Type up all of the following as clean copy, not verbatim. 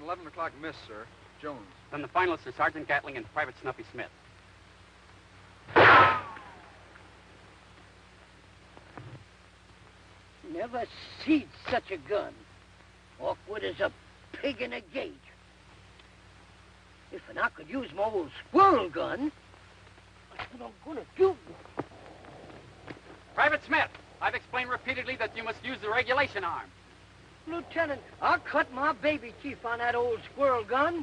11 o'clock miss, sir. Jones. Then the finalists are Sergeant Gatling and Private Snuffy Smith. Never seen such a gun. Awkward as a pig in a gate. If I could use my old squirrel gun, that's what I'm gonna do. Private Smith, I've explained repeatedly that you must use the regulation arm. Lieutenant, I'll cut my baby teeth on that old squirrel gun.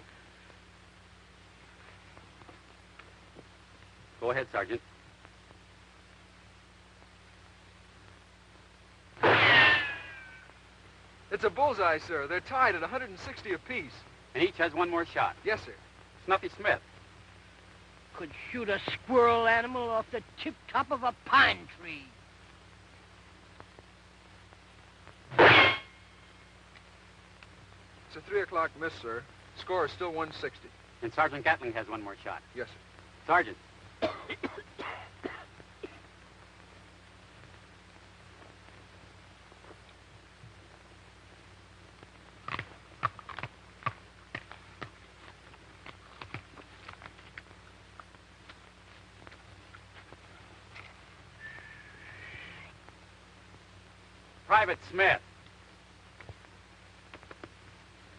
Go ahead, Sergeant. It's a bullseye, sir. They're tied at 160 apiece. And each has one more shot. Yes, sir. Snuffy Smith. Could shoot a squirrel animal off the tip-top of a pine tree. It's a 3 o'clock miss, sir. Score is still 160. And Sergeant Gatling has one more shot. Yes, sir. Sergeant. Private Smith.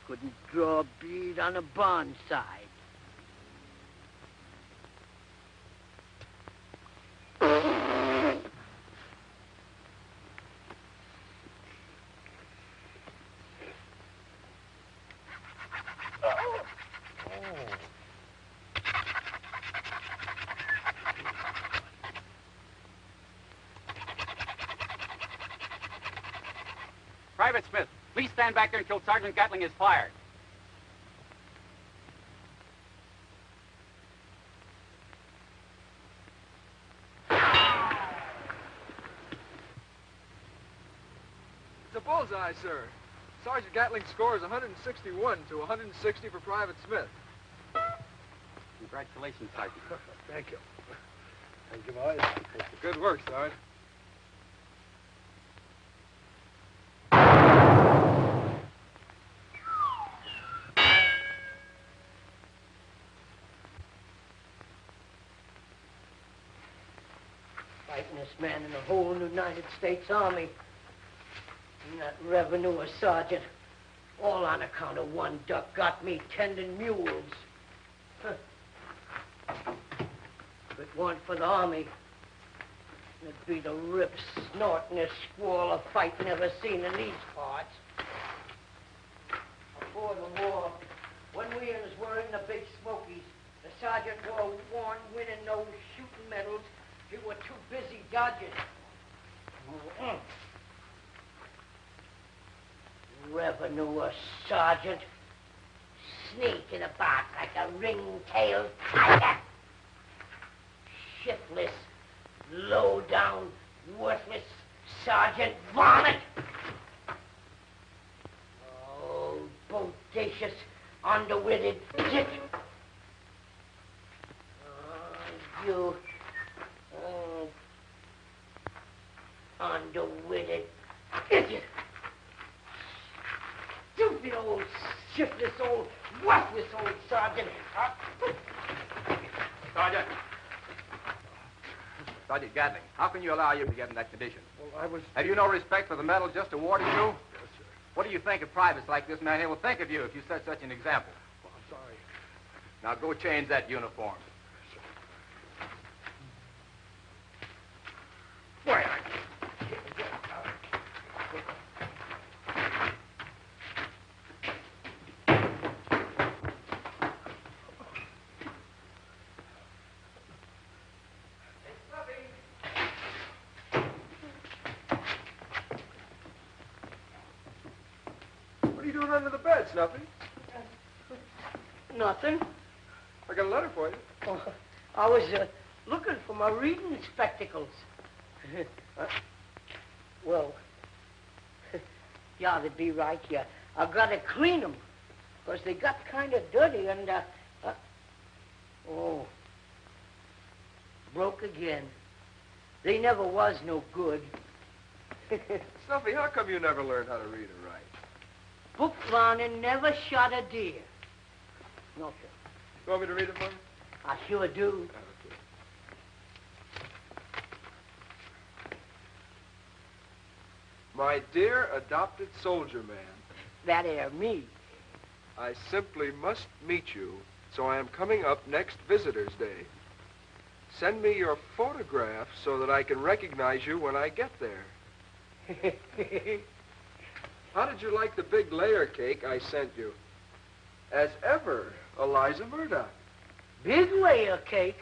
Couldn't draw a bead on a barn side. Private Smith, please stand back there until Sergeant Gatling is fired. It's a bullseye, sir. Sergeant Gatling's score is 161 to 160 for Private Smith. Congratulations, Sergeant. Thank you. Thank you, boys. Good work, Sergeant. Fightingest man in the whole United States Army. And that revenue a sergeant. All on account of one duck got me tending mules. Huh. If it weren't for the Army, it'd be the rip, snortingest squall of fight never seen in these parts. Before the war, when we were in the Big Smokies, the sergeant warned winning no shooting medals. You were too busy dodging. Revenue a sergeant. Sneak in a box like a ring-tailed tiger. Shiftless, low-down, worthless sergeant varmint. Oh, bodacious, underwitted git. Oh, you... underwitted idiot. Stupid old, shiftless old, worthless old sergeant. Sergeant. Sergeant Gatling, how can you allow you to get in that condition? Well, I was... Have you no respect for the medal just awarded you? Yes, sir. What do you think of privates like this man here will think of you if you set such an example? Well, I'm sorry. Now go change that uniform. Why, I... What are you doing under the bed, Snuffy? Nothing. I got a letter for you. Oh, I was looking for my reading spectacles. Well, yeah, they'd be right here. I've got to clean them, because they got kind of dirty and, oh, broke again. They never was no good. Snuffy, how come you never learned how to read or write? Book learning never shot a deer. No, sir. You want me to read it for you? I sure do. Okay. My dear adopted soldier man, That air me. I simply must meet you, so I am coming up next Visitor's Day. Send me your photograph so that I can recognize you when I get there. How did you like the big layer cake I sent you? As ever, Eliza Murdoch. Big layer cake.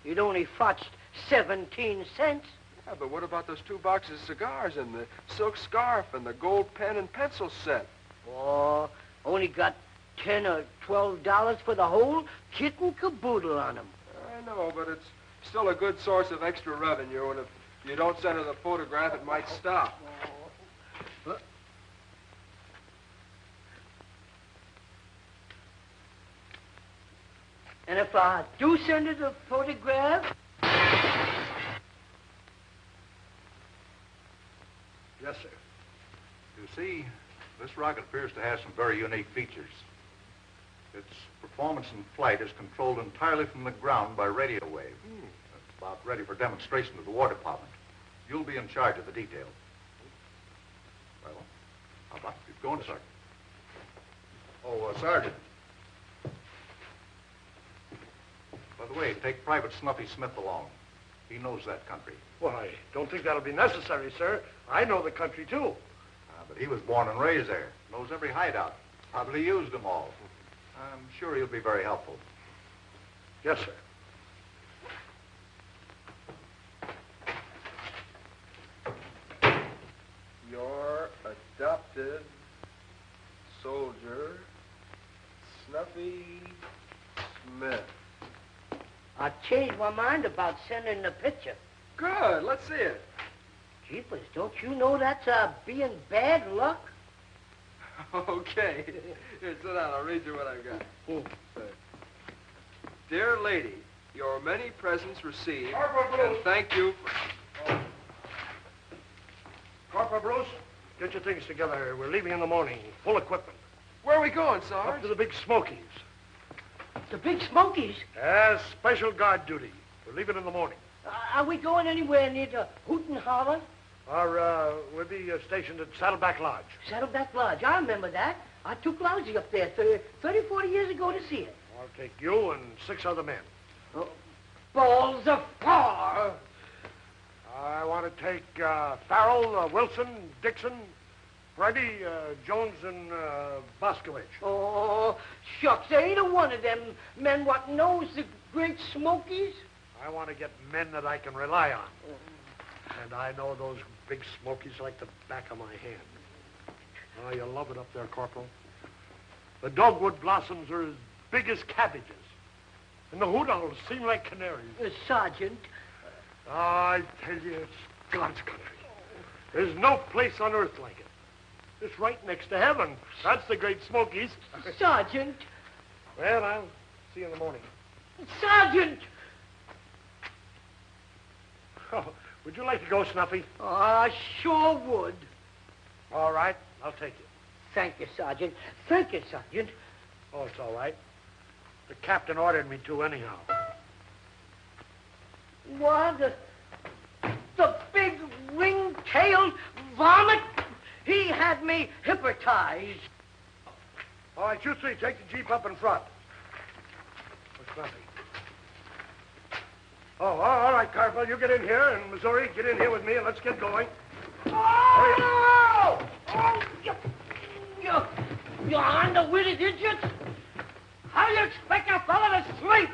It only fetched 17 cents. Yeah, but what about those 2 boxes of cigars and the silk scarf and the gold pen and pencil set? Oh, only got $10 or $12 for the whole kit and caboodle on them. I know, but it's still a good source of extra revenue, and if you don't send her the photograph, it might stop. And if I do send her the photograph? Yes, sir. You see, this rocket appears to have some very unique features. Its performance in flight is controlled entirely from the ground by radio wave. It's about ready for demonstration to the War Department. You'll be in charge of the details. Well, how about you go on, Sergeant? Oh, Sergeant. By the way, take Private Snuffy Smith along. He knows that country. Well, I don't think that'll be necessary, sir. I know the country, too. But he was born and raised there. Knows every hideout. Probably used them all. I'm sure he'll be very helpful. Yes, sir. Your adopted soldier, Snuffy Smith. I changed my mind about sending the picture. Good. Let's see it. Jeepers, don't you know that's being bad luck? Okay. Here, sit down. I'll read you what I've got. Hmm. Dear lady, your many presents received, Corporal Bruce. and thank you for... Corporal Bruce, get your things together. We're leaving in the morning. Full equipment. Where are we going, Up Sarge? to the Big Smokies. The Big Smokies? As special guard duty. We're leaving in the morning. Are we going anywhere near the Hoot and Holler? We'll be stationed at Saddleback Lodge. Saddleback Lodge. I remember that. I took Lousy up there 30, 40 years ago to see it. I'll take you and 6 other men. Oh, balls of fire! I want to take Farrell, Wilson, Dixon, Freddie, Jones, and Boscovich. Oh, shucks, there ain't a one of them men what knows the Great Smokies. I want to get men that I can rely on. And I know those Big Smokies like the back of my hand. Oh, you love it up there, Corporal. The dogwood blossoms are as big as cabbages. And the hoot owls seem like canaries. Sergeant. I tell you, it's God's country. There's no place on earth like it. It's right next to heaven. That's the Great Smokies. Sergeant. Well, I'll see you in the morning. Sergeant! Oh, would you like to go, Snuffy? I sure would. All right, I'll take you. Thank you, Sergeant. Thank you, Sergeant. Oh, it's all right. The captain ordered me to anyhow. What? The big ring-tailed varmint? He had me hypnotized. All right, you three, take the Jeep up in front. What's Snuffy? Oh, all right, Carpel, you get in here, and Missouri, get in here with me, and let's get going. Oh! Oh, you underwitted idiots! How do you expect a fella to sleep?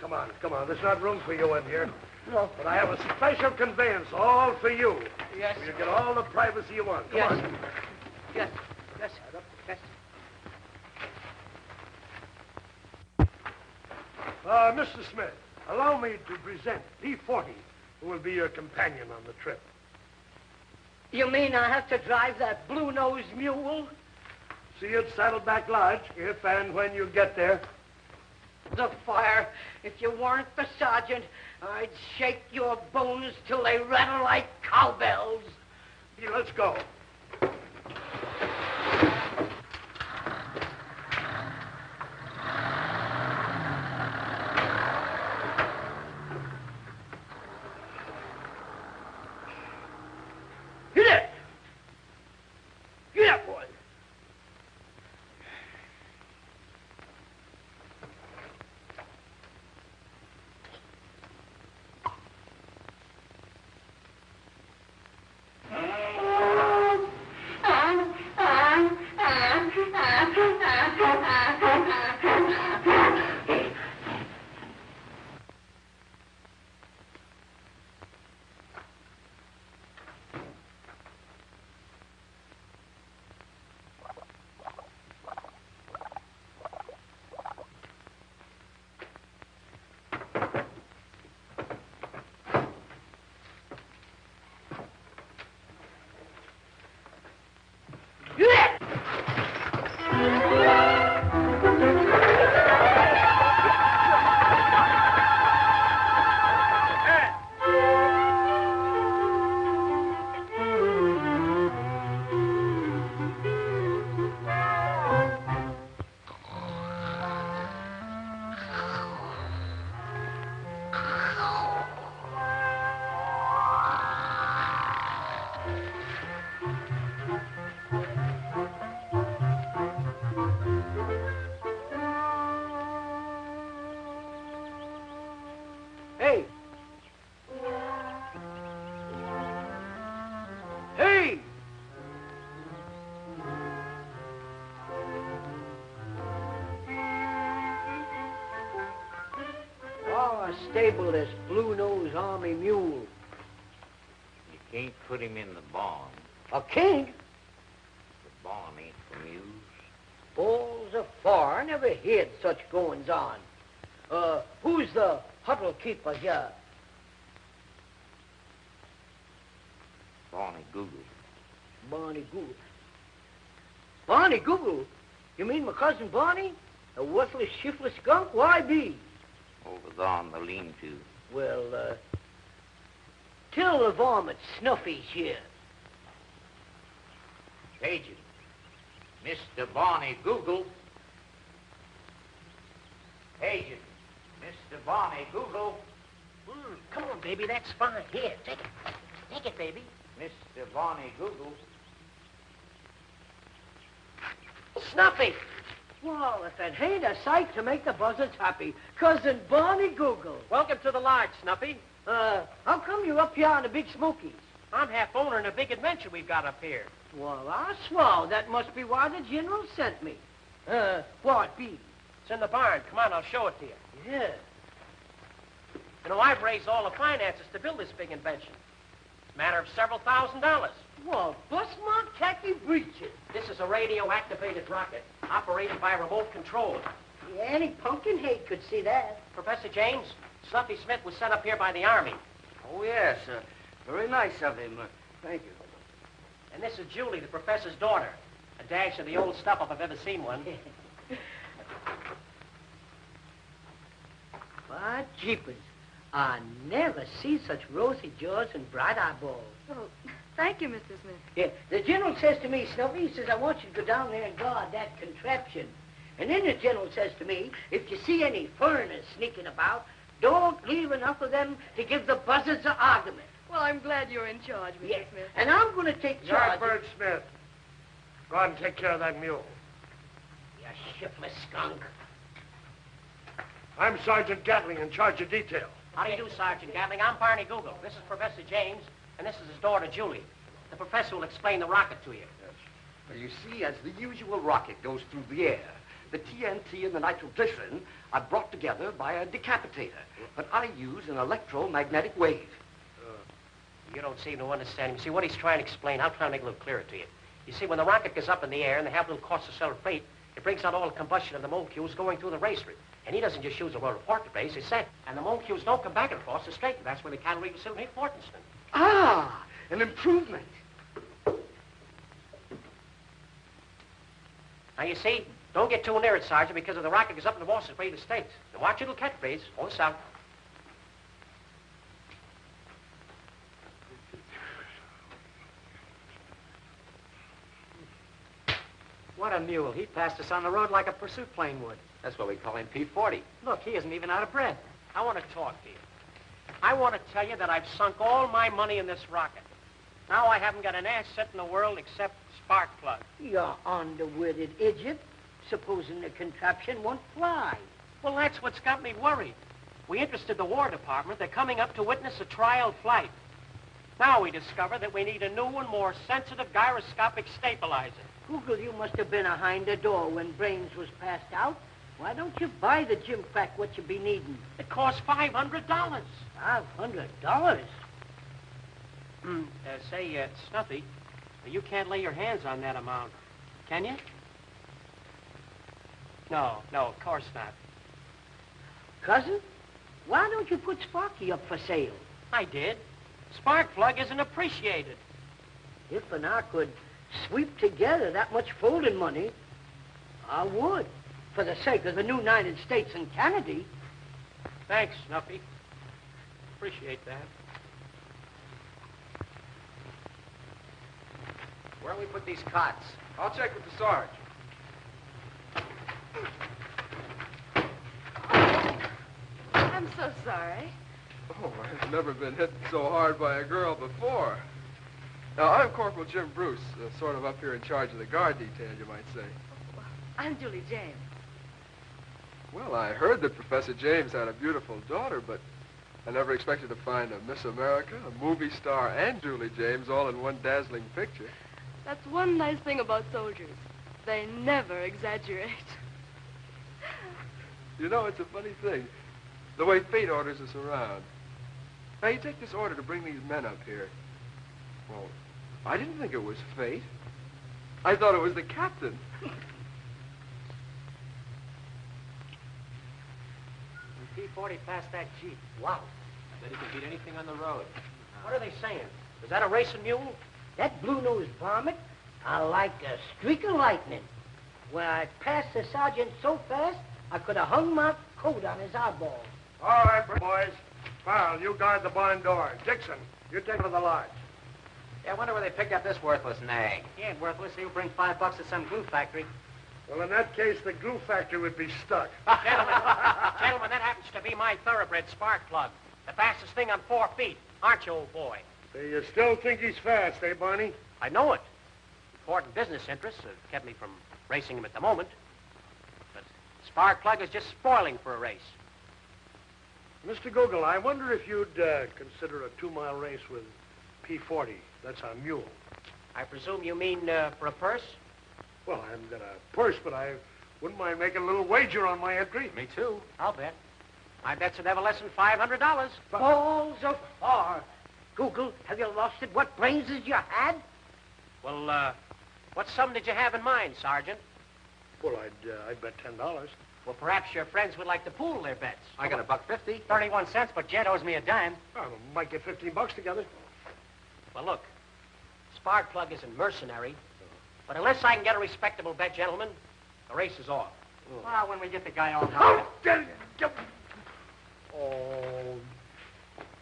Come on, there's not room for you in here. No. But I have a special conveyance all for you. Yes. You get all the privacy you want. Come on. Yes. Yes. Yes. Mr. Smith, allow me to present P40, who will be your companion on the trip. You mean I have to drive that blue-nosed mule? See you at Saddleback Lodge, if and when you get there. The fire. If you weren't the sergeant, I'd shake your bones till they rattle like cowbells. Hey, let's go. stable this blue-nosed army mule. You can't put him in the barn. A king? The barn ain't for mules. Balls of far. I never heard such goings on. Who's the huddle keeper here? Barney Google. Barney Google. Barney Google? You mean my cousin Barney? A worthless, shiftless skunk? Why be? Over there on the lean-to. Well, tell the varmint Snuffy's here. Agent, Mr. Barney Google. Agent, Mr. Barney Google. Come on, baby, that's fine. Here, take it. Take it, baby. Mr. Barney Google. Snuffy! Well, if it ain't a sight to make the buzzards happy. Cousin Barney Google. Welcome to the lodge, Snuffy. How come you're up here on the Big Smokies? I'm half owner in a big adventure we've got up here. Well, I swear that must be why the general sent me. What be? It's in the barn. Come on, I'll show it to you. Yeah. You know, I've raised all the finances to build this big invention. Matter of several $1,000s. Well, bust my khaki breeches. This is a radio-activated rocket operated by remote control. Yeah, any pumpkin head could see that. Professor James, Snuffy Smith was sent up here by the Army. Oh, yes. Very nice of him. Thank you. And this is Julie, the professor's daughter. A dash of the old stuff if I've ever seen one. By jeepers, I never see such rosy jaws and bright eyeballs. Oh, thank you, Mr. Smith. Yeah, the general says to me, Snuffy, he says, I want you to go down there and guard that contraption. And then the general says to me, if you see any foreigners sneaking about, don't leave enough of them to give the buzzards an argument. Well, I'm glad you're in charge, Mr. Yeah, Smith. and I'm going to take charge. Yardbird Smith, go out and take care of that mule. You shiftless skunk. I'm Sergeant Gatling in charge of detail. How do you do, Sergeant Gatling? I'm Barney Google. This is Professor James, and this is his daughter, Julie. The professor will explain the rocket to you. Yes. Well, you see, as the usual rocket goes through the air, the TNT and the nitroglycerin are brought together by a decapitator. But I use an electromagnetic wave. You don't seem to understand him. You see, what he's trying to explain, I'll try to make it a little clearer to you. You see, when the rocket goes up in the air and they have a little caustic solar plate, it brings out all the combustion of the molecules going through the racer. And he doesn't just use a report to base, it's set. And the molecules don't come back and across the straight. That's where the cavalry will suit Nick Fortenston. Ah, an improvement. Now, you see, don't get too near it, Sergeant, because if the rocket goes up in the Boston Bay, the States. And watch it'll catch base, all south. What a mule. He passed us on the road like a pursuit plane would. That's why we call him P-40. Look, he isn't even out of breath. I want to talk to you. I want to tell you that I've sunk all my money in this rocket. Now I haven't got an asset in the world except spark plug. You're underwitted idiot. Supposing the contraption won't fly. Well, that's what's got me worried. We interested the War Department. They're coming up to witness a trial flight. Now we discover that we need a new and more sensitive gyroscopic stabilizer. Google, you must have been behind the door when brains was passed out. Why don't you buy the gym crack what you be needing? It costs $500. $500? Say, Snuffy, you can't lay your hands on that amount, can you? No, of course not. Cousin, why don't you put Sparky up for sale? I did. Spark plug isn't appreciated. If and I could sweep together that much folding money, I would, for the sake of the new United States and Canada. Thanks, Snuffy. Appreciate that. Where do we put these cots? I'll check with the Sarge. I'm so sorry. Oh, I've never been hit so hard by a girl before. Now, I'm Corporal Jim Bruce, sort of up here in charge of the guard detail, you might say. I'm Julie James. Well, I heard that Professor James had a beautiful daughter, but I never expected to find a Miss America, a movie star, and Julie James all in one dazzling picture. That's one nice thing about soldiers. They never exaggerate. You know, it's a funny thing. the way fate orders us around. Now, you take this order to bring these men up here. Well, I didn't think it was fate. I thought it was the captain. P-40 passed that Jeep. Wow. I bet he can beat anything on the road. What are they saying? Is that a racing mule? That blue-nosed varmint, I like a streak of lightning. When I passed the sergeant so fast, I could have hung my coat on his eyeball. All right, boys. Farrell, you guard the barn door. Dixon, you take to the lodge. Yeah, I wonder where they picked up this worthless nag. He ain't worthless. He'll bring $5 to some glue factory. Well, in that case, the glue factory would be stuck. Gentlemen, that happens to be my thoroughbred spark plug. The fastest thing on 4 feet. Aren't you, old boy? So you still think he's fast, eh, Barney? I know it. Important business interests have kept me from racing him at the moment. But spark plug is just spoiling for a race. Mr. Google, I wonder if you'd consider a 2-mile race with P-40. That's our mule. I presume you mean for a purse? Well, I haven't got a purse, but I wouldn't mind making a little wager on my entry. Me too. I'll bet. My bets are never less than $500. Balls of far. Google, have you lost it? What brains did you had? Well, what sum did you have in mind, Sergeant? Well, I'd bet $10. Well, perhaps your friends would like to pool their bets. I got $1.50. 31 cents, but Jet owes me a dime. Oh, we might get $15 together. Well, look, spark plug isn't mercenary, but unless I can get a respectable bet, gentlemen, the race is off. Well, when we get the guy all hung up. Oh.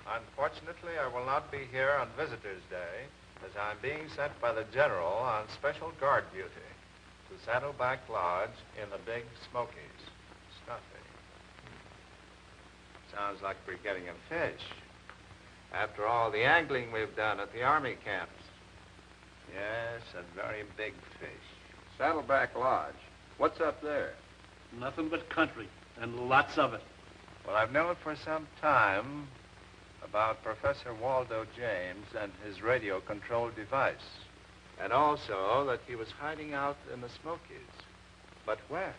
Unfortunately, I will not be here on Visitor's Day, as I'm being sent by the General on special guard duty to Saddleback Lodge in the Big Smokies. Snuffy. Sounds like we're getting a fish. After all the angling we've done at the Army camps. Yes, a very big fish. Saddleback Lodge. What's up there? Nothing but country, and lots of it. Well, I've known for some time about Professor Waldo James and his radio-controlled device. And also that he was hiding out in the Smokies. But where?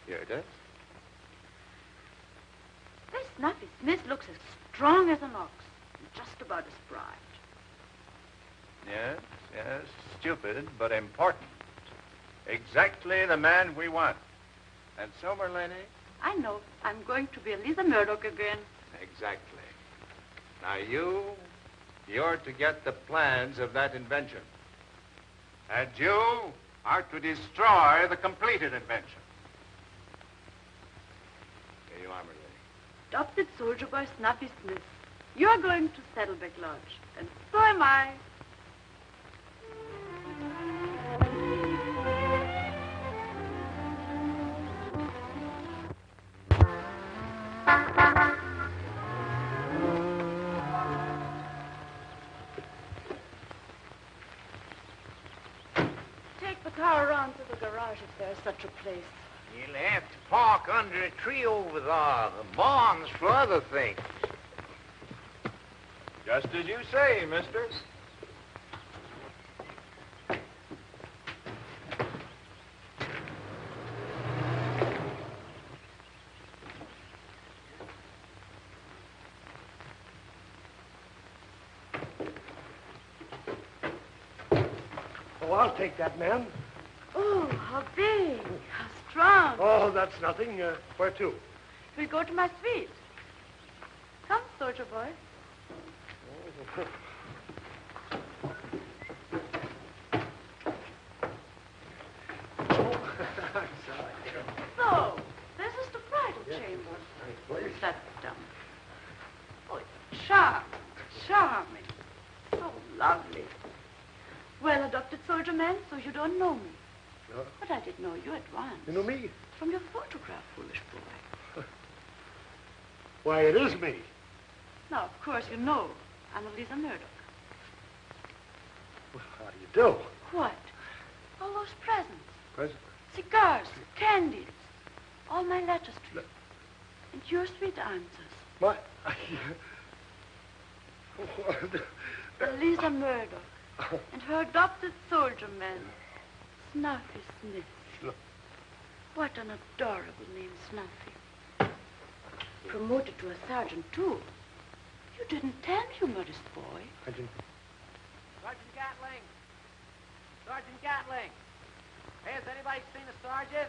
Here it is. This Snuffy Smith looks as strong as an ox, and just about as bright. Yes, stupid, but important. Exactly the man we want. And so, Merlene? I know. I'm going to be Lisa Murdoch again. Exactly. Now, you're to get the plans of that invention. And you are to destroy the completed invention. Here you are, Merlene. Adopted soldier boy Snuffy Smith. You're going to Saddleback Lodge, and so am I. Take the car around to the garage if there's such a place. You'll have to park under a tree over there. The barn's for other things. Just as you say, mister. Oh, I'll take that, ma'am. Oh, how big, how strong. Oh, that's nothing. Where to? We'll go to my suite. Come, soldier boy. So, this is the bridal chamber. Sit down. Oh, charming. So lovely. Well, adopted soldier man, so you don't know me. No. But I did know you at once. You know me? From your photograph, foolish boy. Why, it is me. Now, of course, you know I'm Lisa Murdoch. Well, how do you do? What? All those presents. Present? Cigars, candies. All my letters to you. And your sweet answers. My... Lisa Murdoch. And her adopted soldier man, Snuffy Smith. What an adorable name, Snuffy. Promoted to a sergeant, too. You didn't tell me, you modest boy. I didn't. Sergeant Gatling! Sergeant Gatling! Hey, has anybody seen the sergeant?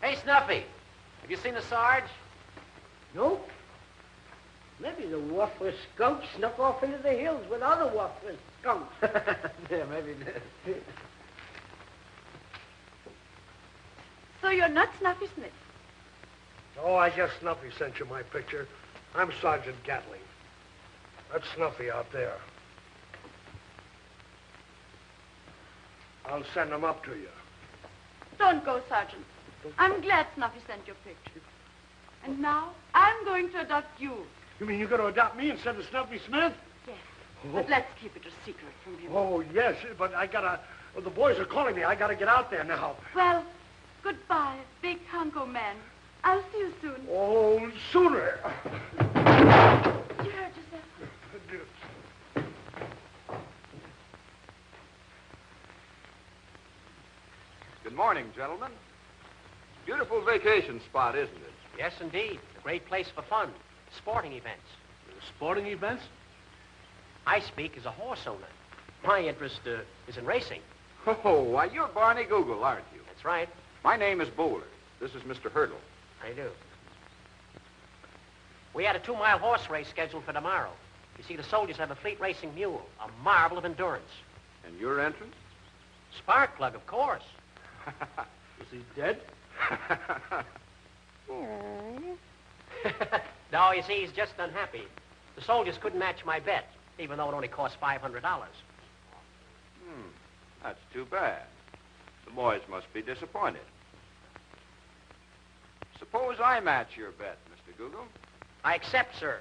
Hey, Snuffy! Have you seen the Sarge? Nope. Maybe the worthless skunk snuck off into the hills with other worthless skunks. Yeah, maybe he did. So you're not Snuffy Smith? Oh, I guess Snuffy sent you my picture. I'm Sergeant Gatling. That's Snuffy out there. I'll send him up to you. Don't go, Sergeant. I'm glad Snuffy sent your picture. And now, I'm going to adopt you. You mean you're going to adopt me instead of Snuffy Smith? Yes, but let's keep it a secret from him. Oh, yes, but I gotta... Well, the boys are calling me. I gotta get out there now. Well, goodbye, big hunko man. I'll see you soon. Oh, sooner. You hurt yourself. Good morning, gentlemen. Beautiful vacation spot, isn't it? Yes, indeed. A great place for fun. Sporting events. Sporting events? I speak as a horse owner. My interest is in racing. Oh, why, you're Barney Google, aren't you? That's right. My name is Bowler. This is Mr. Hurdle. I do. We had a 2-mile horse race scheduled for tomorrow. You see, the soldiers have a fleet racing mule, a marvel of endurance. And your entrance? Sparkplug, of course. Is he dead? No, you see, he's just unhappy. The soldiers couldn't match my bet, even though it only cost $500. That's too bad. The boys must be disappointed. Suppose I match your bet, Mr. Google. I accept, sir.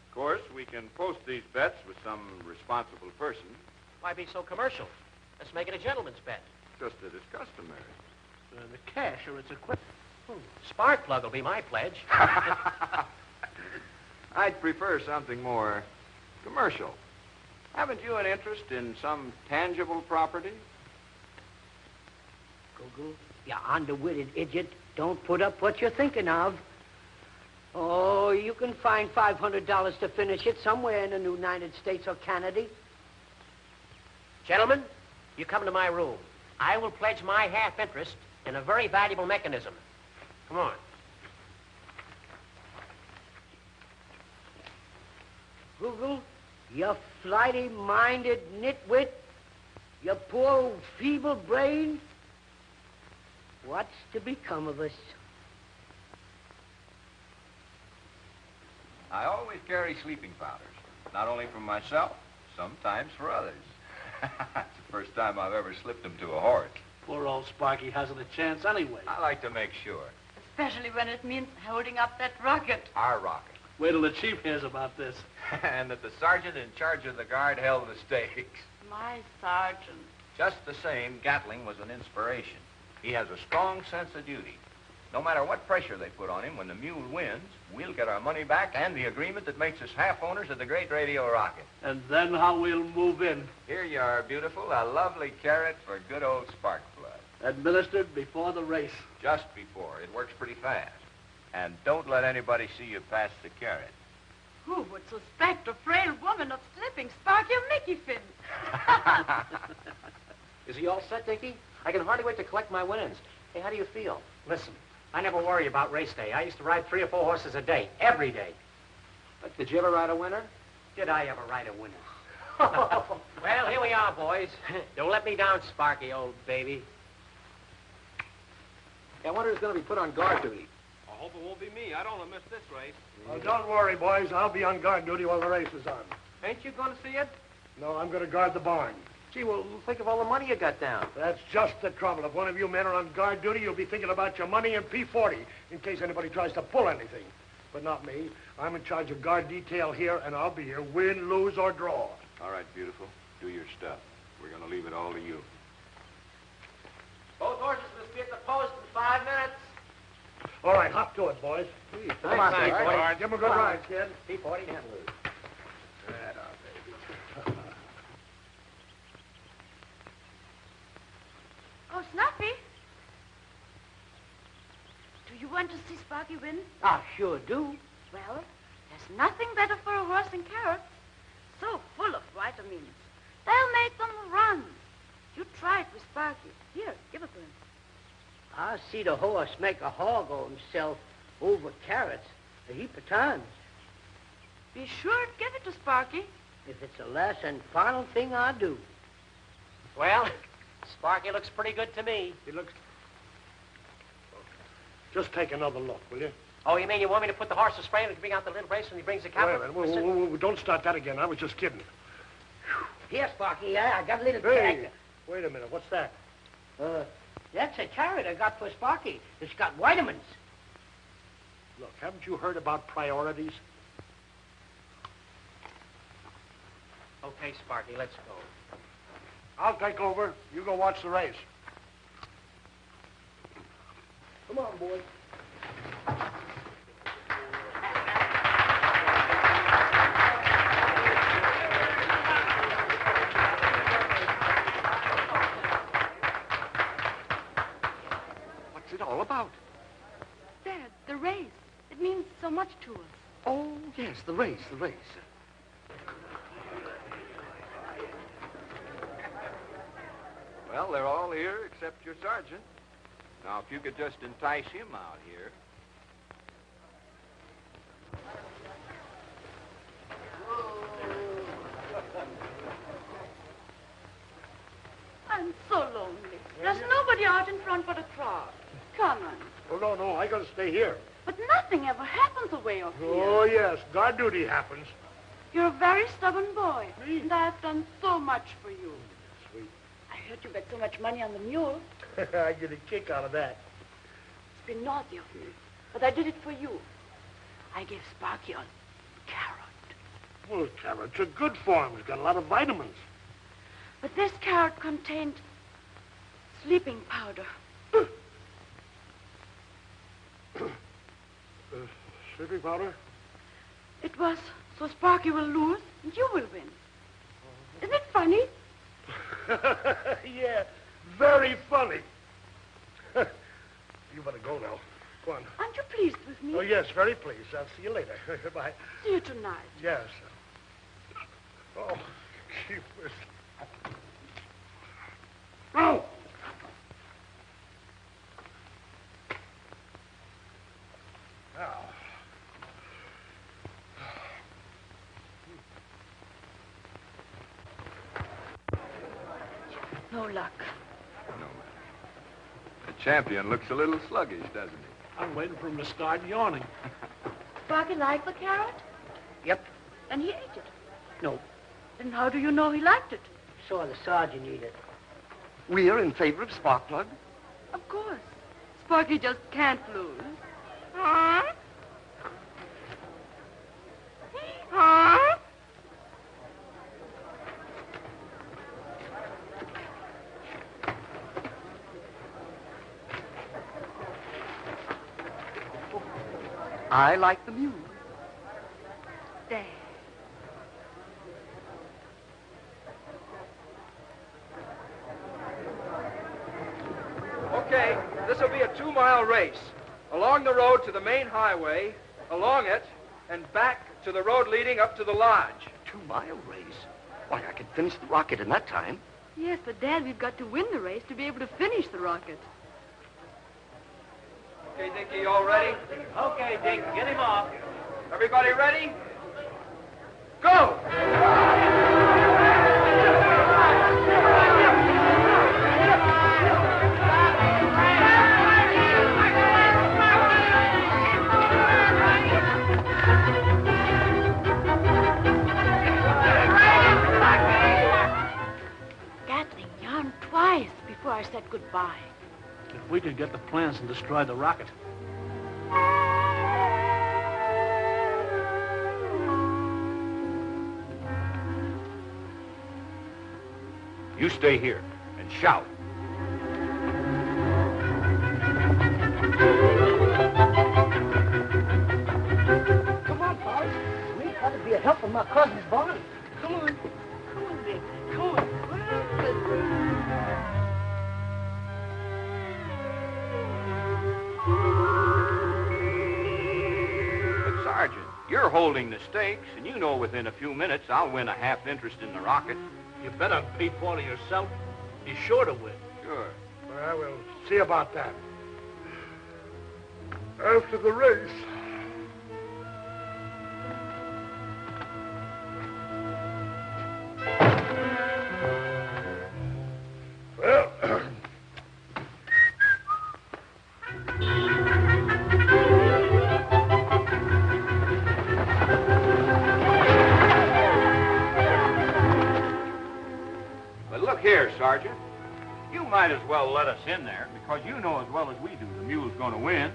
Of course, we can post these bets with some responsible person, Why be so commercial? Let's make it a gentleman's bet. just as is customary. The cash or it's equipment. Sparkplug will be my pledge. I'd prefer something more commercial. Haven't you an interest in some tangible property? Google, you underwitted idiot. Don't put up what you're thinking of. Oh, you can find $500 to finish it somewhere in the United States or Canada. Gentlemen, you come to my room. I will pledge my half interest in a very valuable mechanism. Come on. Google, you flighty-minded nitwit, you poor old feeble brain. What's to become of us? I always carry sleeping powders, not only for myself, sometimes for others. It's the first time I've ever slipped them to a horse. Poor old Sparky hasn't a chance anyway. I like to make sure. Especially when it means holding up that rocket. Our rocket. Wait till the chief hears about this. And that the sergeant in charge of the guard held the stakes. My sergeant. Just the same, Gatling was an inspiration. He has a strong sense of duty. No matter what pressure they put on him, when the mule wins, we'll get our money back and the agreement that makes us half owners of the great radio rocket. And then how we'll move in. Here you are, beautiful. A lovely carrot for good old Sparkplug. Administered before the race. Just before. It works pretty fast. And don't let anybody see you pass the carrot. Who would suspect a frail woman of slipping Sparky a Mickey fin? Is he all set, Dickie? I can hardly wait to collect my winnings. Hey, how do you feel? Listen, I never worry about race day. I used to ride 3 or 4 horses a day, every day. But did you ever ride a winner? Did I ever ride a winner? Well, here we are, boys. Don't let me down, Sparky, old baby. I wonder who's going to be put on guard duty. I hope it won't be me. I don't want to miss this race. Oh, don't worry, boys. I'll be on guard duty while the race is on. Ain't you going to see it? No, I'm going to guard the barn. Gee, well, think of all the money you got down. That's just the trouble. If one of you men are on guard duty, you'll be thinking about your money and P40 in case anybody tries to pull anything. But not me. I'm in charge of guard detail here, and I'll be here, win, lose, or draw. All right, beautiful. Do your stuff. We're going to leave it all to you. Both horses must be at the post in 5 minutes. All right, hop to it, boys. Come on, Thanks, P40. boys. Give 'em a good ride, kid. P40 can't lose. to see Sparky win? I sure do. Well, there's nothing better for a horse than carrots. So full of vitamins. They'll make them run. You try it with Sparky. Here, give it to him. I see the horse make a hog of himself over carrots a heap of times. Be sure to give it to Sparky. If it's the last and final thing I do. Well, Sparky looks pretty good to me. He looks... Just take another look, will you? Oh, you mean you want me to put the horse to spray and bring out the little race when he brings the cow? Wait a minute. Whoa, don't start that again. I was just kidding. Here, Sparky, I got a little Hey, tag. wait a minute. What's that? That's a carrot I got for Sparky. It's got vitamins. Look, haven't you heard about priorities? Okay, Sparky, let's go. I'll take over. You go watch the race. Come on, boy. What's it all about? Dad, the race. It means so much to us. Oh, yes, the race. Well, they're all here except your sergeant. Now, if you could just entice him out here. I'm so lonely. There's nobody out in front but a crowd. Come on. Oh, no, I gotta stay here. But nothing ever happens away off here. Oh, yes, guard duty happens. You're a very stubborn boy. Me? And I've done so much for you. Sweet. I heard you bet so much money on the mule. I get a kick out of that. It's been naughty of me. But I did it for you. I gave Sparky a carrot. Well, carrots are good for him. He's got a lot of vitamins. But this carrot contained sleeping powder. Sleeping powder? It was so Sparky will lose and you will win. Isn't it funny? Yeah, very funny. You better go now. Go on. Aren't you pleased with me? Oh, yes, very pleased. I'll see you later. Bye. See you tonight. Yes. Oh, keepers. Oh! Now. No luck. No matter. The champion looks a little sluggish, doesn't he? I'm waiting for him to start yawning. Sparky liked the carrot? Yep. And he ate it. No. Then how do you know he liked it? Saw the sergeant eat it. We're in favor of Sparkplug. Of course. Sparky just can't lose. Huh? Huh? I like the mule. There. Okay, this will be a 2-mile race. Along the road to the main highway, along it, and back to the road leading up to the lodge. 2-mile race? Why, I could finish the rocket in that time. Yes, but Dad, we've got to win the race to be able to finish the rocket. Okay, Dinky, you all ready? Okay, Dink, get him off. Everybody ready? Go! Gatling yarned twice before I said goodbye. If we could get the plans and destroy the rocket. You stay here and shout. Come on, boys. We got to be a help from my cousin's body. Come on. Come on, Dick. Come on. Sergeant, you're holding the stakes, and you know within a few minutes I'll win a half interest in the rocket. You better beat Porter yourself. He's sure to win. Sure. Well, we'll see about that. After the race. Well, But look here, Sergeant. You might as well let us in there, because you know as well as we do the mule's going to win.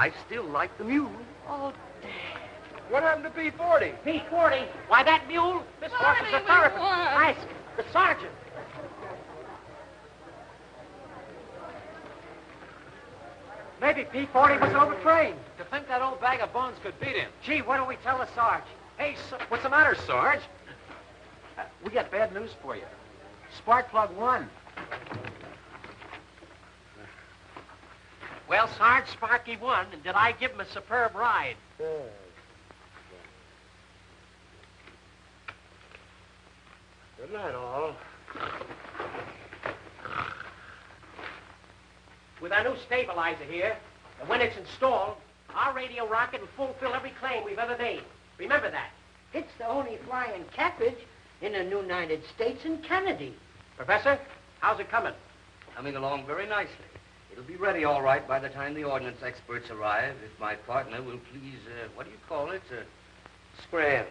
I still like the mule. Oh, What happened to P40? P40? Why, that mule? This horse is a therapist. Ask the sergeant. Maybe P40 was overtrained. To think that old bag of bones could beat him. Gee, why don't we tell the Sarge? Hey, what's the matter, Sarge? We got bad news for you. Spark plug won. Well, Sarge, Sparky won, and did I give him a superb ride? Good night, all. With our new stabilizer here, and when it's installed, our radio rocket will fulfill every claim we've ever made. Remember that. It's the only flying cartridge in the United States and Kennedy. Professor, how's it coming? Coming along very nicely. It'll be ready all right by the time the ordnance experts arrive, if my partner will please, what do you call it? Scram.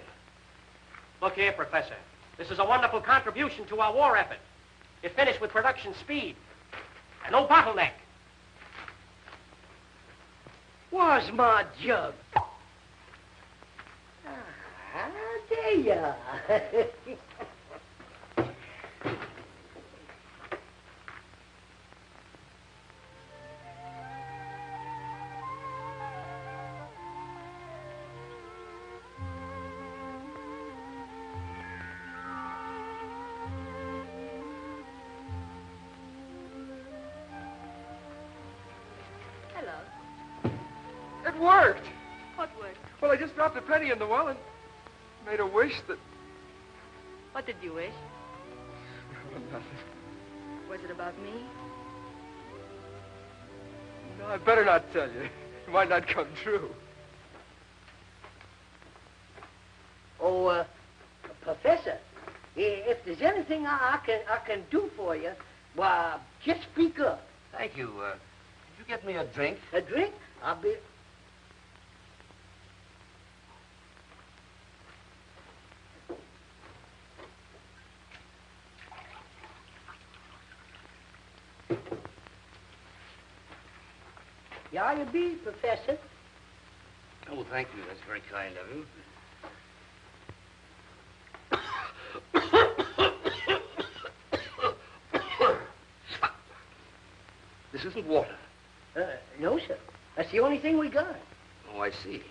Look here, Professor. This is a wonderful contribution to our war effort. It finished with production speed and no bottleneck. Where's my jug? Ah, there you are. It worked. What worked? Well, I just dropped a penny in the well and made a wish that... What did you wish? Well, nothing. Was it about me? No, I better not tell you. It might not come true. Oh, Professor, if there's anything I can do for you, why, just speak up. Thank you. Did you get me a drink? A drink? I'll be... Yeah, you be, Professor. Oh, thank you. That's very kind of you. This isn't water. No, sir. That's the only thing we got. Oh, I see.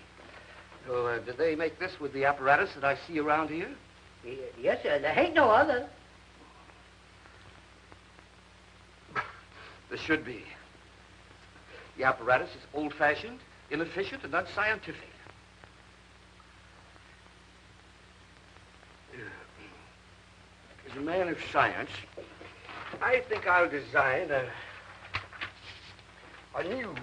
So, did they make this with the apparatus that I see around here? Yes, sir. There ain't no other. There should be. The apparatus is old-fashioned, inefficient, and unscientific. As a man of science, I think I'll design a new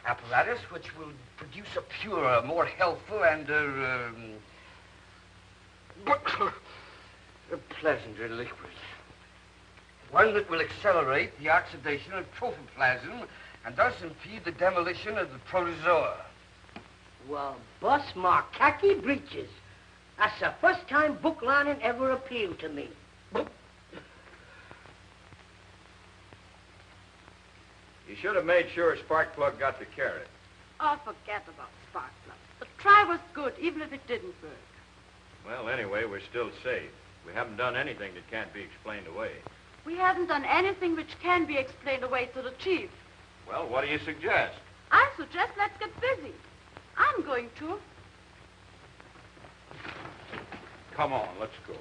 apparatus which will produce a purer, more healthful, and a pleasanter liquid. One that will accelerate the oxidation of protoplasm and thus impede the demolition of the protozoa. Well, bust my khaki breeches. That's the first time book lining ever appealed to me. You should have made sure Sparkplug got the carrot. Oh, forget about Sparkplug. The try was good, even if it didn't work. Well, anyway, we're still safe. We haven't done anything that can't be explained away. We haven't done anything which can be explained away to the chief. Well, what do you suggest? I suggest let's get busy. I'm going to. Come on, let's go.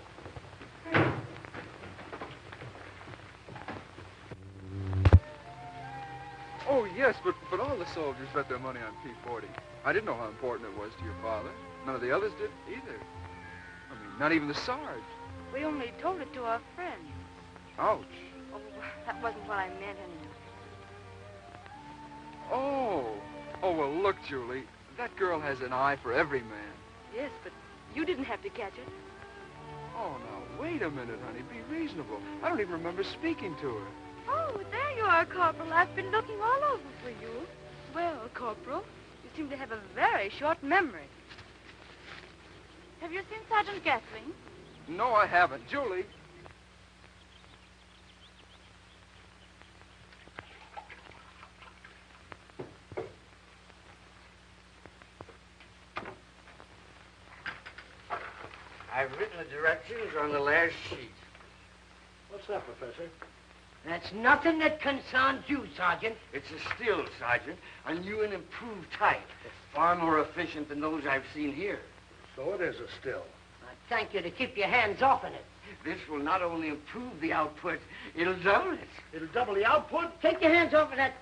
Oh, yes, but all the soldiers bet their money on P-40. I didn't know how important it was to your father. None of the others did either. I mean, not even the Sarge. We only told it to our friends. Ouch. Oh, that wasn't what I meant anyway. Oh, well, look, Julie. That girl has an eye for every man. Yes, but you didn't have to catch it. Oh, now, wait a minute, honey. Be reasonable. I don't even remember speaking to her. Oh, there you are, Corporal. I've been looking all over for you. Well, Corporal, you seem to have a very short memory. Have you seen Sergeant Gatling? No, I haven't. Julie. I've written the directions on the last sheet. What's that, Professor? That's nothing that concerns you, Sergeant. It's a still, Sergeant. A new and improved type. Far more efficient than those I've seen here. So it is a still. I thank you to keep your hands off of it. This will not only improve the output, it'll double it. It'll double the output? Take your hands off of that.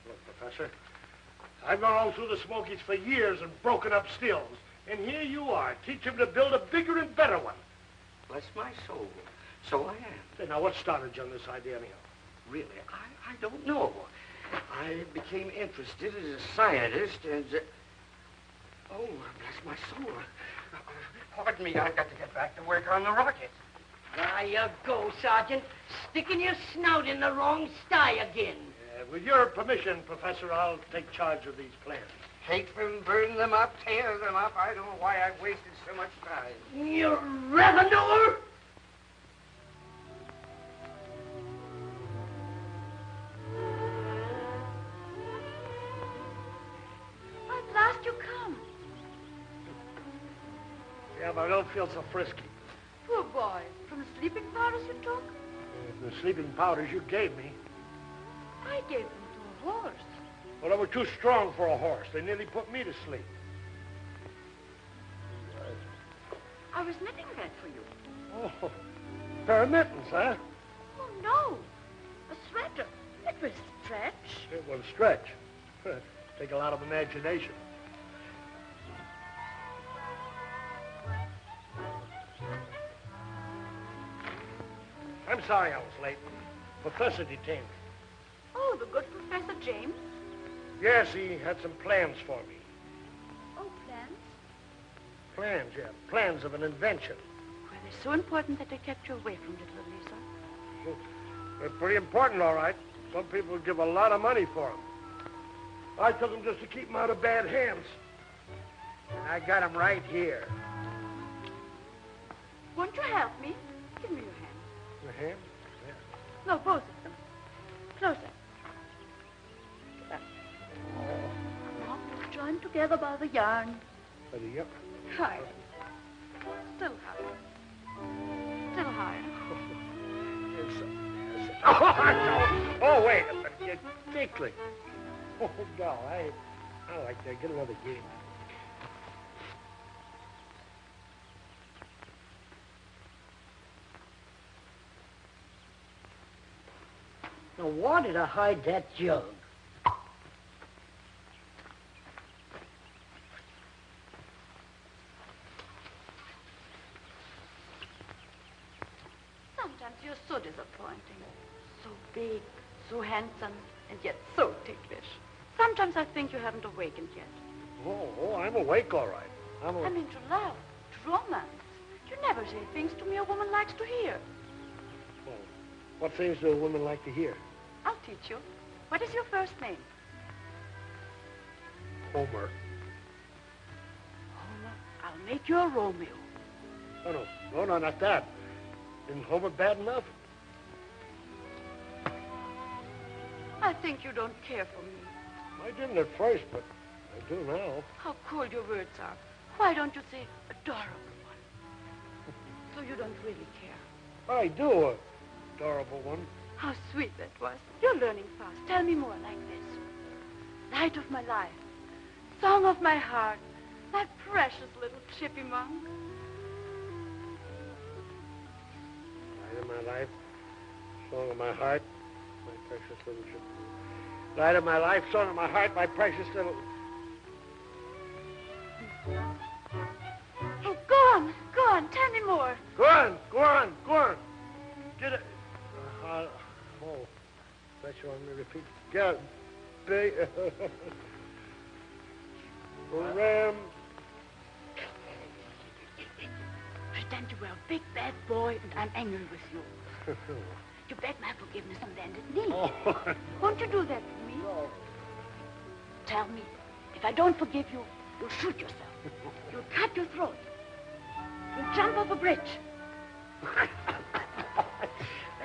Look, Professor, I've gone all through the Smokies for years and broken up stills. And here you are, teach him to build a bigger and better one. Bless my soul. So I am. Say, now, what started you on this idea, anyhow? Really, I don't know. I became interested as a scientist and... Oh, bless my soul. Pardon me, I've got to get back to work on the rocket. There you go, Sergeant. Sticking your snout in the wrong sty again. With your permission, Professor, I'll take charge of these plans. Take them, burn them up, tear them up. I don't know why I've wasted so much time. You revenue! At last you come. Yeah, but I don't feel so frisky. Poor boy. From the sleeping powders you took? The sleeping powders you gave me, I gave them to a horse. well, they were too strong for a horse. They nearly put me to sleep. I was knitting that for you. Oh, pair of mittens, huh? Oh, no. A sweater. It will stretch. It will stretch. Take a lot of imagination. I'm sorry I was late. Professor detained me. Oh, the good Professor James? Yes, he had some plans for me. Oh, plans? Plans, yeah. Plans of an invention. Well, they're so important that they kept you away from little Lisa. They're pretty important, all right. Some people give a lot of money for them. I took them just to keep them out of bad hands. And I got them right here. Won't you help me? Give me your hand. Your hand? Yeah. No, both of them. Closer. Now, join together by the yarn. Yep. Higher. Still higher. Still higher. Oh, wait a minute. You're tickling. Oh, no, I like that. Get another game. Now, why did I hide that jug? Sometimes you're so disappointing. So big, so handsome, and yet so ticklish. Sometimes I think you haven't awakened yet. Oh, I'm awake, all right. I'm into love, to romance. You never say things to me a woman likes to hear. Well, what things do a woman like to hear? I'll teach you. What is your first name? Homer. Homer, I'll make you a Romeo. No, not that. Isn't Homer bad enough? I think you don't care for me. I didn't at first, but I do now. How cold your words are. Why don't you say adorable one? So you don't really care. I do, adorable one. How sweet that was. You're learning fast. Tell me more like this. Light of my life. Song of my heart. My precious little chippy monk. Light of my life, song of my heart, my precious little chip. Light of my life, song of my heart, my precious little... Oh, go on, tell me more. Go on. Get it. Oh, bet you want me to repeat. Get it. Ram. Pretend you were a big bad boy and I'm angry with you. You beg my forgiveness on bended knee. Oh. Won't you do that for me? No. Tell me, if I don't forgive you, you'll shoot yourself. You'll cut your throat. You'll jump off a bridge.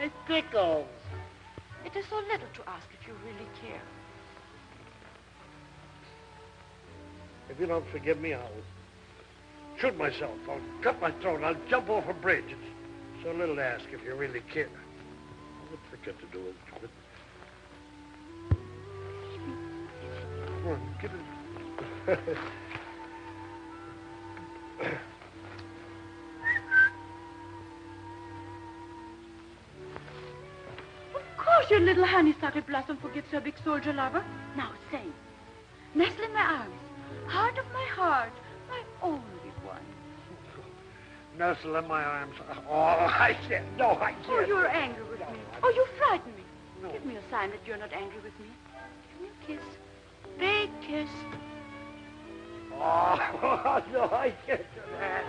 It tickles. It is so little to ask if you really care. If you don't forgive me, I'll shoot myself. I'll cut my throat. I'll jump off a bridge. It's so little to ask if you really care. What's it got to do with it? Come on, get it. Of course your little honeysuckle blossom forgives her big soldier lover. Now sing. Nestle in my arms. Heart of my heart. My only one. Nestle in my arms. Oh, I can't. No, I can't. Oh, you're angry with me. Oh, you frighten me. No. Give me a sign that you're not angry with me. Give me a kiss. Big kiss. Oh, no, I can't do that.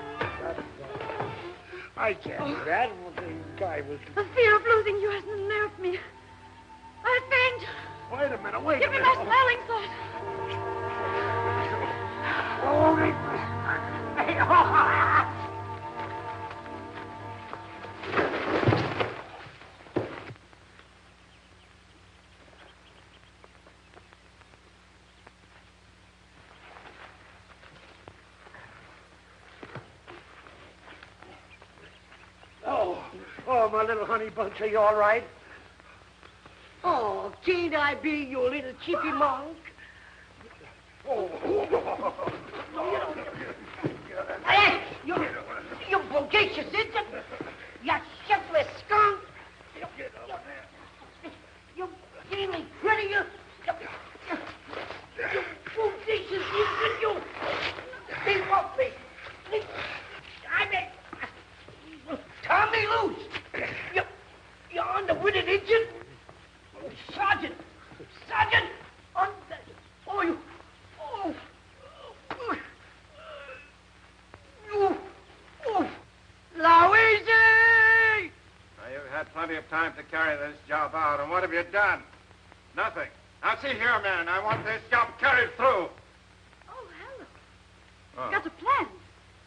I I can't do that. The guy was... The fear of losing you has unnerved me. I'll faint. Wait a minute, wait Give a me minute. my smelling salts. Oh, my little honey bunch, are you all right? Oh, can't I be your little chippy monk? Hey, you bodacious idiot! You shiftless skunk! You really pretty, you bodacious idiot, you! Leave off me! I mean, turn me loose! You underwitted idiot! Sergeant! Sergeant! Oh, you... Oh! Louise! Now, you've had plenty of time to carry this job out, and what have you done? Nothing. Now, see here, man, I want this job carried through. Oh, hello. Oh. Got a plan.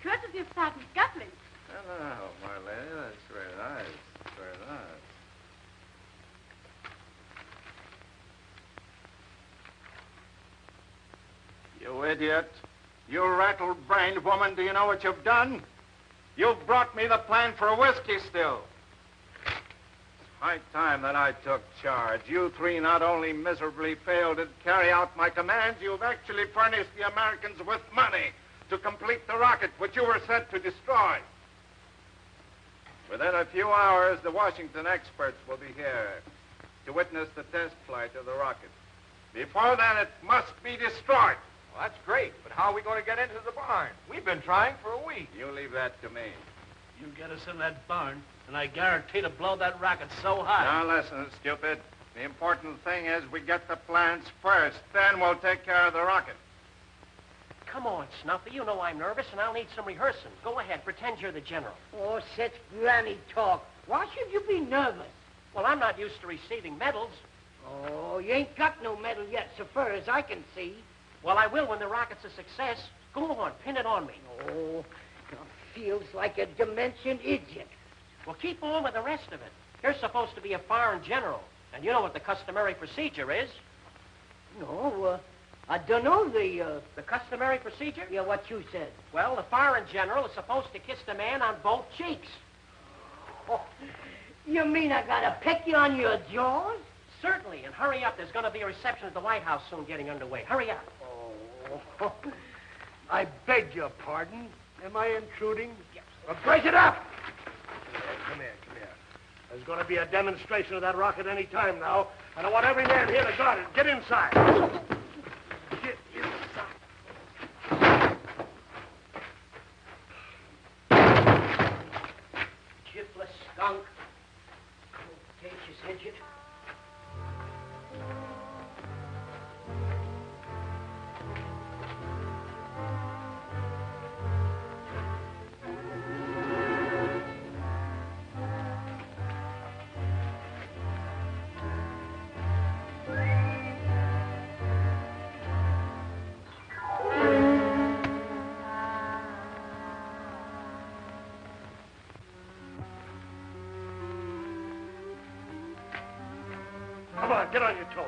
Courtesy of Sergeant Gatling. Hello, my lady. That's very nice. Very nice. You idiot. You rattle-brained woman, do you know what you've done? You've brought me the plan for a whiskey still. It's high time that I took charge. You three not only miserably failed to carry out my commands, you've actually furnished the Americans with money to complete the rocket which you were sent to destroy. Within a few hours, the Washington experts will be here to witness the test flight of the rocket. Before then, it must be destroyed. Well, that's great, but how are we going to get into the barn? We've been trying for a week. You leave that to me. You get us in that barn, and I guarantee to blow that rocket so high. Now listen, stupid. The important thing is we get the plans first. Then we'll take care of the rocket. Come on, Snuffy. You know I'm nervous, and I'll need some rehearsing. Go ahead. Pretend you're the general. Oh, such granny talk. Why should you be nervous? Well, I'm not used to receiving medals. Oh, you ain't got no medal yet, so far as I can see. Well, I will when the rocket's a success. Go on. Pin it on me. Oh, feels like a dimension idiot. Well, keep on with the rest of it. You're supposed to be a foreign general, and you know what the customary procedure is. No, I don't know The customary procedure? Yeah, what you said. Well, the foreign general is supposed to kiss the man on both cheeks. Oh, you mean I gotta peck you on your jaws? Certainly, and hurry up. There's going to be a reception at the White House soon getting underway. Hurry up. Oh, I beg your pardon. Am I intruding? Yes. Well, break it up! Come here. There's going to be a demonstration of that rocket any time now, and I want every man here to guard it. Get inside. Get inside. Shiftless skunk. Bodacious idiot. Come on, get on your toes.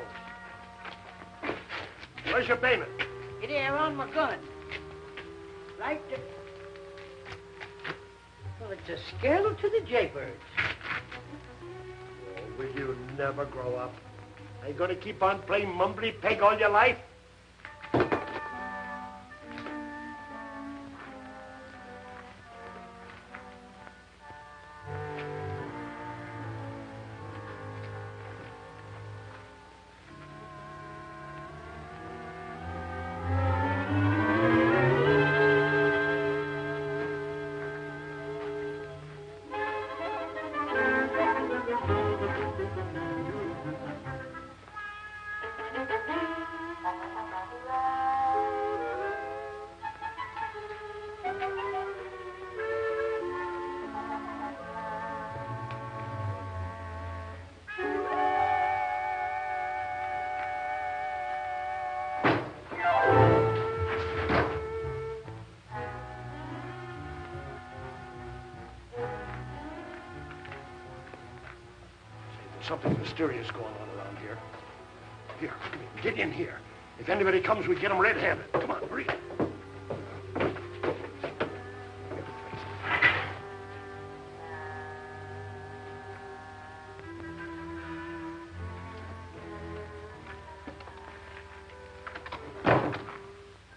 Where's your bayonet? It here on my gun. Right there. Well, it's a scandal to the jaybirds. Oh, will you never grow up? Are you going to keep on playing mumbly peg all your life? something mysterious going on around here. Here, come in, get in here. If anybody comes, we get them red-handed. Come on, hurry.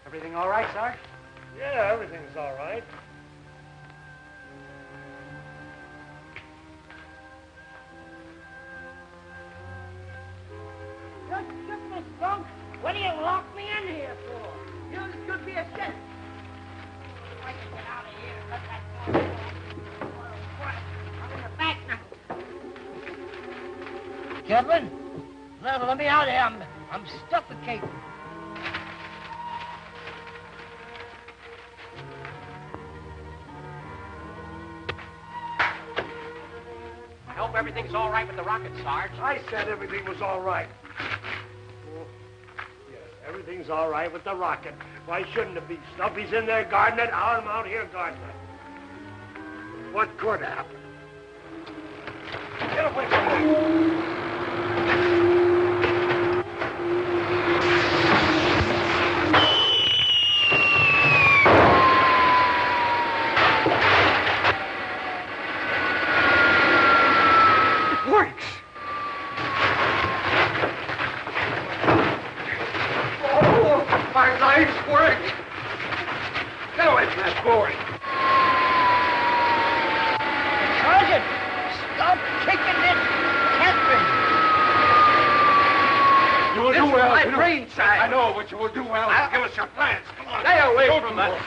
Everything all right, Sarge? Yeah, everything's all right. Goodness, Dunk, what do you lock me in here for? You could be a shit. I can get out of here. Let that door go. I'm in the back now. Kevin, let me out of here. I'm suffocating. I hope everything's all right with the rocket, Sarge. I said everything was all right. Yes, everything's all right with the rocket. Why shouldn't it be? Snuffy's in there guarding it. I'm out here guarding it. What could happen? Get away from me. You will do well. Give us your plans. Come on. Stay away from that.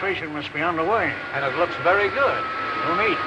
demonstration must be underway. And it looks very good. No need.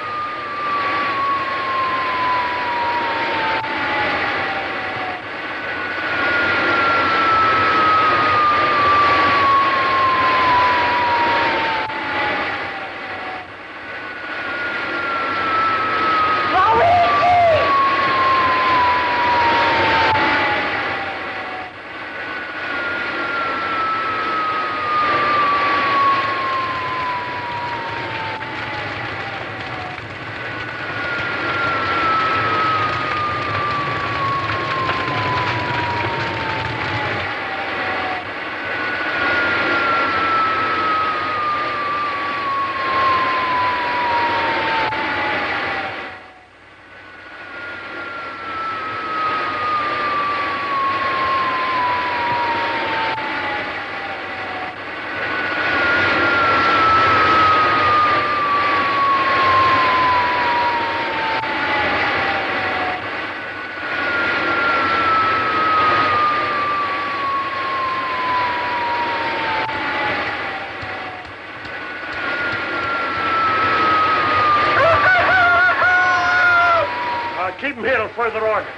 Keep him here till further orders.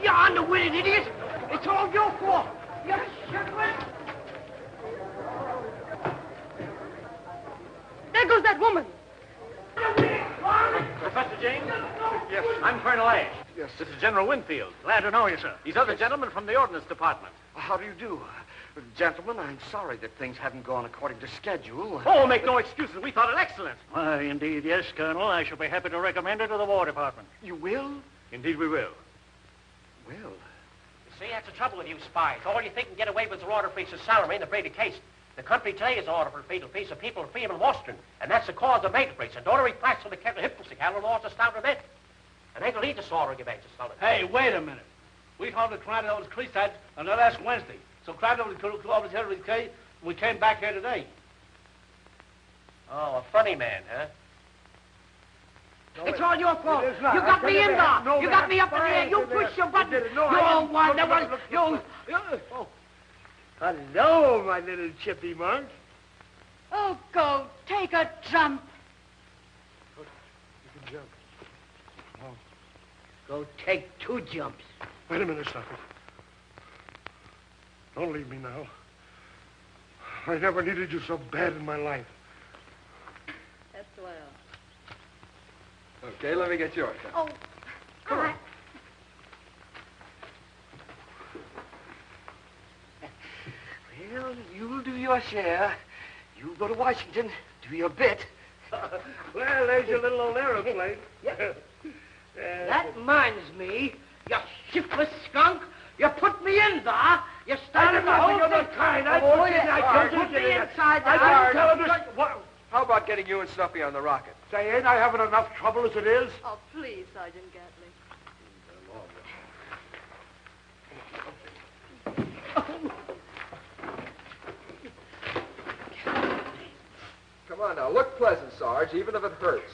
You're underwitted, idiot! It's all your fault! There goes that woman. Professor James? Yes. I'm Colonel Ash. Yes. This is General Winfield. Glad to know you, sir. These other gentlemen from the Ordnance Department. How do you do? Gentlemen, I'm sorry that things haven't gone according to schedule. Oh, make no excuses. We thought it excellent. Why, indeed, yes, Colonel. I shall be happy to recommend it to the War Department. You will? Indeed we will. Well, See, that's the trouble with you spies. All you think can get away with is order for piece of salary in the Brady case. The country today is order for a fatal piece of people free in Western, and that's the cause of matrix. And don't replace for the Hillbilly laws to start with it. And they can lead the slaughter of your solid. Hey, wait a minute. We found the crowd over the Creekside on the last Wednesday. So crowd over the Hillbilly case, we came back here today. Oh, a funny man, huh? It's all your fault. It is not. You got I me in didn't there. have- no, You ma'am. got me up in the air. You pushed your button. No, I You're didn't. one. That Look, was look, you. Hello, my little chippy monk. Oh, go take a jump. You can jump. Go take 2 jumps. Wait a minute, Snuffy. Don't leave me now. I never needed you so bad in my life. That's swell. Okay, let me get yours. Oh, Come on. well, you'll do your share. You go to Washington, do your bit. Well, there's your little old aeroplane. That reminds me, you shiftless skunk. You put me in there. You started the whole You're thing. not kind. I Oh, told you. yes, I you told you. put me inside I there. didn't tell him this. What? How about getting you and Snuffy on the rocket? Say, ain't I having enough trouble as it is? oh, please, Sergeant Gatley. Come on now, look pleasant, Sarge, even if it hurts.